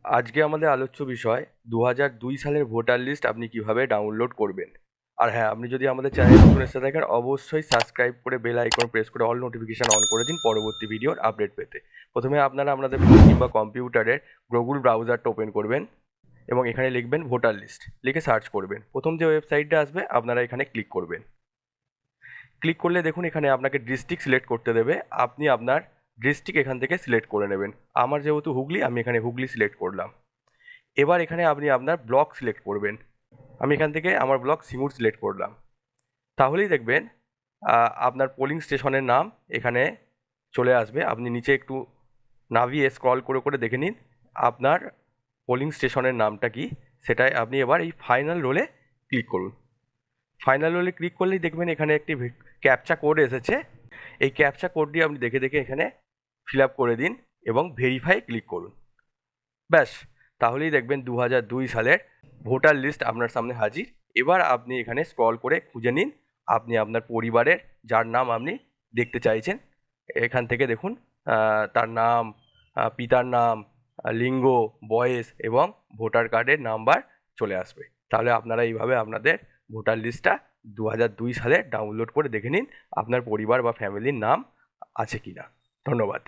আজকে আমাদের আলোচ্য বিষয় 2002 সালের ভোটার লিস্ট আপনি কিভাবে ডাউনলোড করবেন। আর হ্যাঁ, আপনি যদি আমাদের চ্যানেল নতুন এসে থাকেন অবশ্যই সাবস্ক্রাইব করে বেল আইকন প্রেস করে অল নোটিফিকেশন অন করে দিন পরবর্তী ভিডিওর আপডেট পেতে। প্রথমে আপনারা আপনাদের ফোন কিংবা কম্পিউটারের গুগল ব্রাউজারটা ওপেন করবেন এবং এখানে লিখবেন ভোটার লিস্ট, লিখে সার্চ করবেন। প্রথম যে ওয়েবসাইটটা আসবে আপনারা এখানে ক্লিক করবেন। ক্লিক করলে দেখুন এখানে আপনাকে ডিস্ট্রিক্ট সিলেক্ট করতে দেবে। আপনি আপনার ডিস্ট্রিক্ট এখান থেকে সিলেক্ট করে নেবেন। আমার যেহেতু হুগলি, আমি এখানে হুগলি সিলেক্ট করলাম। এবার এখানে আপনি আপনার ব্লক সিলেক্ট করবেন। আমি এখান থেকে আমার ব্লক সিঙ্গুর সিলেক্ট করলাম। তাহলেই দেখবেন আপনার পোলিং স্টেশনের নাম এখানে চলে আসবে। আপনি নিচে একটু নামিয়ে স্ক্রল করে করে দেখে নিন আপনার পোলিং স্টেশনের নামটা কি। সেটাই আপনি এবার এই ফাইনাল রোলে ক্লিক করুন। ফাইনাল রোলে ক্লিক করলেই দেখবেন এখানে একটি ক্যাপচা কোড এসেছে। এই ক্যাপচা কোডটি আপনি দেখে দেখে এখানে ফিল আপ করে দিন এবং ভেরিফাই ক্লিক করুন। ব্যাস, তাহলেই দেখবেন 2002 সালের ভোটার লিস্ট আপনার সামনে হাজির। এবার আপনি এখানে স্ক্রল করে খুঁজে নিন আপনি আপনার পরিবারের যার নাম আপনি দেখতে চাইছেন। এখান থেকে দেখুন তার নাম, পিতার নাম, লিঙ্গ, বয়স এবং ভোটার কার্ডের নাম্বার চলে আসবে। তাহলে আপনারা এইভাবে আপনাদের ভোটার লিস্টটা 2002 সালে ডাউনলোড করে দেখে নিন আপনার পরিবার বা ফ্যামিলির নাম আছে কিনা। ধন্যবাদ।